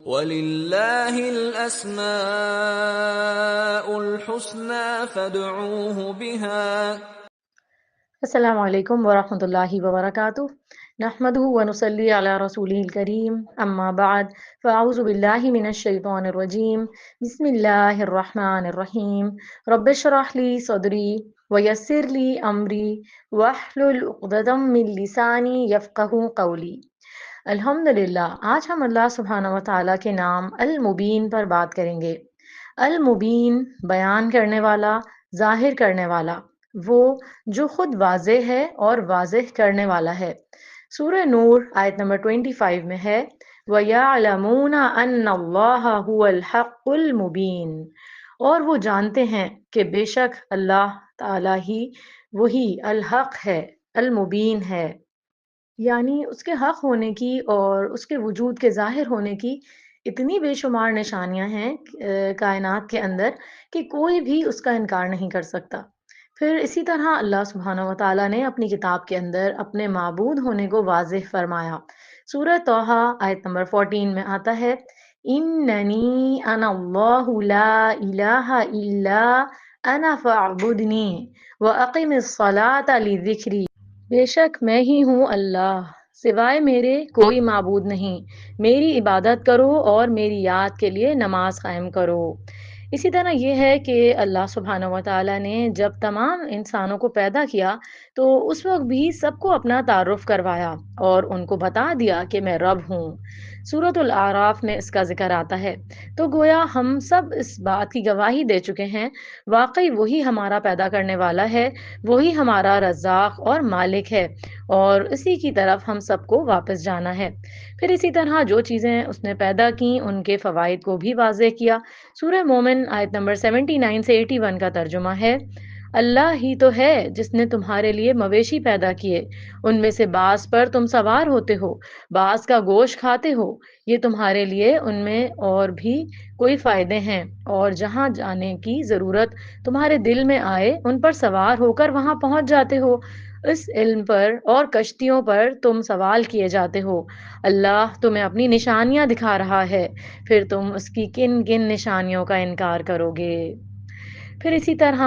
وَلِلَّهِ الْأَسْمَاءُ الْحُسْنَى فَادْعُوهُ بِهَا۔ السلام علیکم ورحمۃ اللہ وبرکاتہ۔ نحمدہ ونصلی علی رسولہ الکریم، اما بعد فاعوذ باللہ من الشیطان الرجیم، بسم اللہ الرحمن الرحیم۔ رب اشرح لی صدری ویسر لی امری واحلل عقدۃ من لسانی یفقہوا قولی۔ الحمدللہ، آج ہم اللہ سبحانہ و تعالیٰ کے نام المبین پر بات کریں گے۔ المبین، بیان کرنے والا، ظاہر کرنے والا، وہ جو خود واضح ہے اور واضح کرنے والا ہے۔ سورہ نور آیت نمبر 25 میں ہے وَيَعْلَمُونَ أَنَّ اللَّهَ هُوَ الْحَقُّ الْمُبِينُ، اور وہ جانتے ہیں کہ بے شک اللہ تعالیٰ ہی وہی الحق ہے، المبین ہے، یعنی اس کے حق ہونے کی اور اس کے وجود کے ظاہر ہونے کی اتنی بے شمار نشانیاں ہیں کائنات کے اندر کہ کوئی بھی اس کا انکار نہیں کر سکتا۔ پھر اسی طرح اللہ سبحانہ و تعالیٰ نے اپنی کتاب کے اندر اپنے معبود ہونے کو واضح فرمایا۔ سورہ طٰہٰ آیت نمبر 14 میں آتا ہے اننی انا اللہ لا الہ الا انا فاعبدنی واقم الصلاۃ لذکری، بے شک میں ہی ہوں اللہ، سوائے میرے کوئی معبود نہیں، میری عبادت کرو اور میری یاد کے لیے نماز قائم کرو۔ اسی طرح یہ ہے کہ اللہ سبحانہ و تعالیٰ نے جب تمام انسانوں کو پیدا کیا تو اس وقت بھی سب کو اپنا تعارف کروایا اور ان کو بتا دیا کہ میں رب ہوں۔ سورۃ الاعراف میں اس کا ذکر آتا ہے۔ تو گویا ہم سب اس بات کی گواہی دے چکے ہیں، واقعی وہی ہمارا پیدا کرنے والا ہے، وہی ہمارا رزاق اور مالک ہے، اور اسی کی طرف ہم سب کو واپس جانا ہے۔ پھر اسی طرح جو چیزیں اس نے پیدا کی ان کے فوائد کو بھی واضح کیا۔ سورہ مومن آیت نمبر 79 سے 81 کا ترجمہ ہے اللہ ہی تو ہے جس نے تمہارے لیے مویشی پیدا کیے، ان میں سے بعض پر تم سوار ہوتے ہو، بعض کا گوشت کھاتے ہو، یہ تمہارے لیے ان میں اور بھی کوئی فائدے ہیں، اور جہاں جانے کی ضرورت تمہارے دل میں آئے ان پر سوار ہو کر وہاں پہنچ جاتے ہو، اس علم پر اور کشتیوں پر تم سوال کیے جاتے ہو۔ اللہ تمہیں اپنی نشانیاں دکھا رہا ہے، پھر تم اس کی کن کن نشانیوں کا انکار کرو گے۔ پھر اسی طرح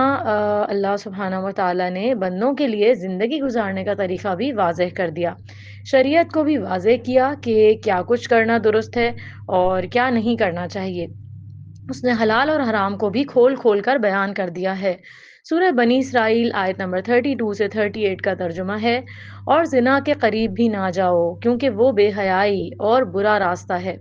اللہ سبحانہ و تعالیٰ نے بندوں کے لیے زندگی گزارنے کا طریقہ بھی واضح کر دیا، شریعت کو بھی واضح کیا کہ کیا کچھ کرنا درست ہے اور کیا نہیں کرنا چاہیے۔ اس نے حلال اور حرام کو بھی کھول کھول کر بیان کر دیا ہے۔ سورہ بنی اسرائیل آیت نمبر 32 سے 38 کا ترجمہ ہے اور زنا کے قریب بھی نہ جاؤ کیونکہ وہ بے حیائی اور برا راستہ ہے،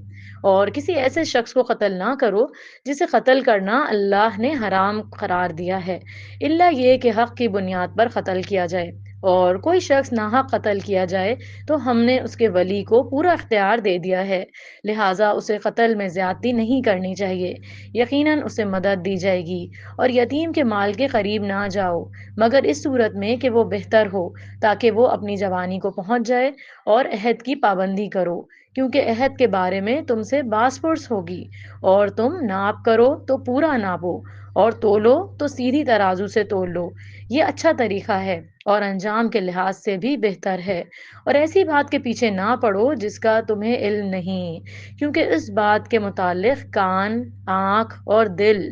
اور کسی ایسے شخص کو قتل نہ کرو جسے قتل کرنا اللہ نے حرام قرار دیا ہے، الا یہ کہ حق کی بنیاد پر قتل کیا جائے، اور کوئی شخص ناحق قتل کیا جائے تو ہم نے اس کے ولی کو پورا اختیار دے دیا ہے، لہٰذا اسے قتل میں زیادتی نہیں کرنی چاہیے، یقیناً اسے مدد دی جائے گی، اور یتیم کے مال کے قریب نہ جاؤ مگر اس صورت میں کہ وہ بہتر ہو تاکہ وہ اپنی جوانی کو پہنچ جائے، اور عہد کی پابندی کرو کیونکہ عہد کے بارے میں تم سے باز پرس ہوگی، اور تم ناپ کرو تو پورا ناپو اور تولو تو سیدھی ترازو سے تول لو، یہ اچھا طریقہ ہے اور انجام کے لحاظ سے بھی بہتر ہے، اور ایسی بات کے پیچھے نہ پڑو جس کا تمہیں علم نہیں، کیونکہ اس بات کے متعلق کان، آنکھ اور دل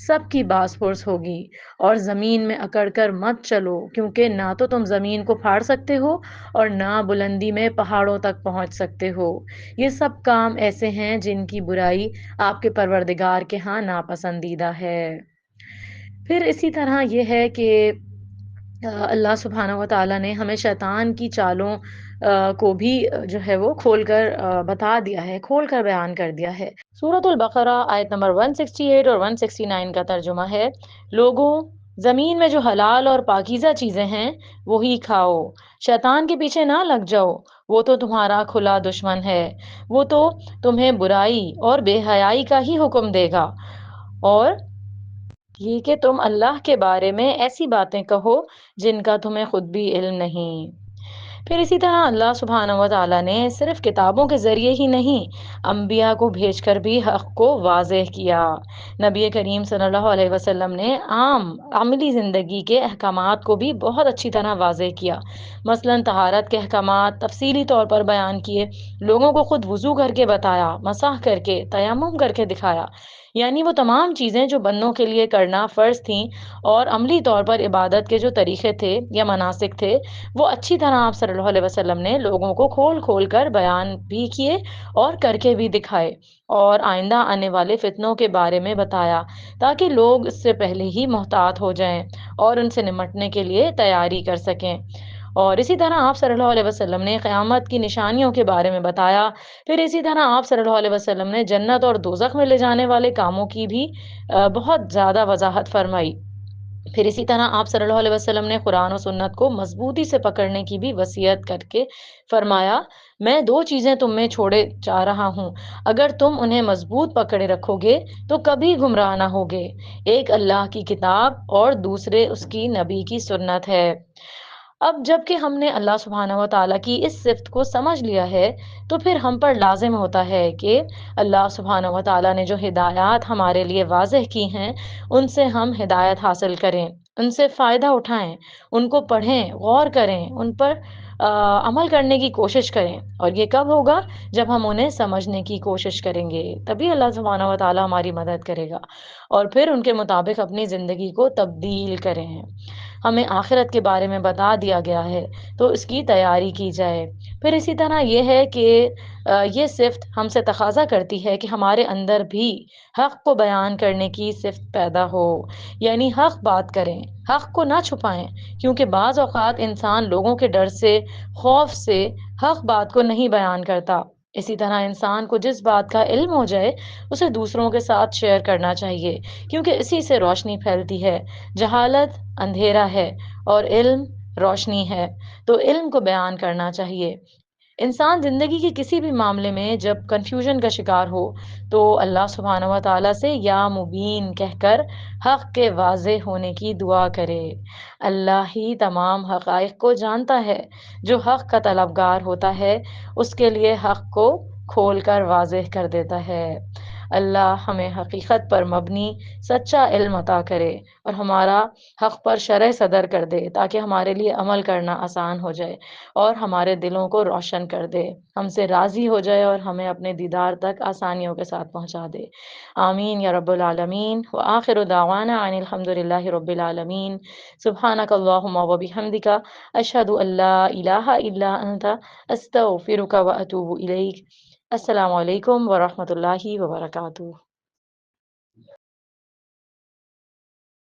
سب کی باز پرس ہوگی، اور زمین میں اکڑ کر مت چلو کیونکہ نہ تو تم زمین کو پھاڑ سکتے ہو اور نہ بلندی میں پہاڑوں تک پہنچ سکتے ہو، یہ سب کام ایسے ہیں جن کی برائی آپ کے پروردگار کے ہاں ناپسندیدہ ہے۔ پھر اسی طرح یہ ہے کہ اللہ سبحانہ و تعالیٰ نے ہمیں شیطان کی چالوں کو بھی جو ہے وہ کھول کر بتا دیا ہے، کھول کر بیان کر دیا ہے۔ سورۃ البقرہ آیت نمبر 168 اور 169 کا ترجمہ ہے لوگوں، زمین میں جو حلال اور پاکیزہ چیزیں ہیں وہی کھاؤ، شیطان کے پیچھے نہ لگ جاؤ، وہ تو تمہارا کھلا دشمن ہے، وہ تو تمہیں برائی اور بے حیائی کا ہی حکم دے گا، اور یہ کہ تم اللہ کے بارے میں ایسی باتیں کہو جن کا تمہیں خود بھی علم نہیں۔ پھر اسی طرح اللہ سبحانہ و تعالیٰ نے صرف کتابوں کے ذریعے ہی نہیں، انبیاء کو بھیج کر بھی حق کو واضح کیا۔ نبی کریم صلی اللہ علیہ وسلم نے عام عملی زندگی کے احکامات کو بھی بہت اچھی طرح واضح کیا۔ مثلاً طہارت کے احکامات تفصیلی طور پر بیان کیے، لوگوں کو خود وضو کر کے بتایا، مسح کر کے، تیمم کر کے دکھایا۔ یعنی وہ تمام چیزیں جو بندوں کے لیے کرنا فرض تھیں اور عملی طور پر عبادت کے جو طریقے تھے یا مناسک تھے، وہ اچھی طرح آپ صلی اللہ علیہ وسلم نے لوگوں کو کھول کھول کر بیان بھی کیے اور کر کے بھی دکھائے، اور آئندہ آنے والے فتنوں کے بارے میں بتایا تاکہ لوگ اس سے پہلے ہی محتاط ہو جائیں اور ان سے نمٹنے کے لیے تیاری کر سکیں۔ اور اسی طرح آپ صلی اللہ علیہ وسلم نے قیامت کی نشانیوں کے بارے میں بتایا۔ پھر اسی طرح آپ صلی اللہ علیہ وسلم نے جنت اور دوزخ میں لے جانے والے کاموں کی بھی بہت زیادہ وضاحت فرمائی۔ پھر اسی طرح آپ صلی اللہ علیہ وسلم نے قرآن و سنت کو مضبوطی سے پکڑنے کی بھی وصیت کر کے فرمایا، میں دو چیزیں تم میں چھوڑے جا رہا ہوں، اگر تم انہیں مضبوط پکڑے رکھو گے تو کبھی گمراہ نہ ہوگے، ایک اللہ کی کتاب اور دوسرے اس کی نبی کی سنت ہے۔ اب جب کہ ہم نے اللہ سبحانہ و تعالیٰ کی اس صفت کو سمجھ لیا ہے، تو پھر ہم پر لازم ہوتا ہے کہ اللہ سبحانہ و تعالیٰ نے جو ہدایات ہمارے لیے واضح کی ہیں، ان سے ہم ہدایت حاصل کریں، ان سے فائدہ اٹھائیں، ان کو پڑھیں، غور کریں، ان پر عمل کرنے کی کوشش کریں۔ اور یہ کب ہوگا؟ جب ہم انہیں سمجھنے کی کوشش کریں گے، تبھی اللہ سبحانہ و تعالیٰ ہماری مدد کرے گا، اور پھر ان کے مطابق اپنی زندگی کو تبدیل کریں۔ ہمیں آخرت کے بارے میں بتا دیا گیا ہے تو اس کی تیاری کی جائے۔ پھر اسی طرح یہ ہے کہ یہ صفت ہم سے تقاضا کرتی ہے کہ ہمارے اندر بھی حق کو بیان کرنے کی صفت پیدا ہو، یعنی حق بات کریں، حق کو نہ چھپائیں، کیونکہ بعض اوقات انسان لوگوں کے ڈر سے، خوف سے حق بات کو نہیں بیان کرتا۔ اسی طرح انسان کو جس بات کا علم ہو جائے اسے دوسروں کے ساتھ شیئر کرنا چاہیے، کیونکہ اسی سے روشنی پھیلتی ہے۔ جہالت اندھیرا ہے اور علم روشنی ہے، تو علم کو بیان کرنا چاہیے۔ انسان زندگی کے کسی بھی معاملے میں جب کنفیوژن کا شکار ہو تو اللہ سبحانہ و تعالیٰ سے یا مبین کہہ کر حق کے واضح ہونے کی دعا کرے۔ اللہ ہی تمام حقائق کو جانتا ہے، جو حق کا طلبگار ہوتا ہے اس کے لیے حق کو کھول کر واضح کر دیتا ہے۔ اللہ ہمیں حقیقت پر مبنی سچا علم عطا کرے اور ہمارا حق پر شرح صدر کر دے، تاکہ ہمارے لیے عمل کرنا آسان ہو جائے اور ہمارے دلوں کو روشن کر دے، ہم سے راضی ہو جائے اور ہمیں اپنے دیدار تک آسانیوں کے ساتھ پہنچا دے۔ آمین یا رب العالمین۔ وآخر دعوانا ان الحمد للہ رب العالمین۔ سبحانک اللہم و بحمدک، اشہد ان لا الہ الا انت، استغفرک و اتوب الیک۔ السلام علیکم ورحمۃ اللہ وبرکاتہ۔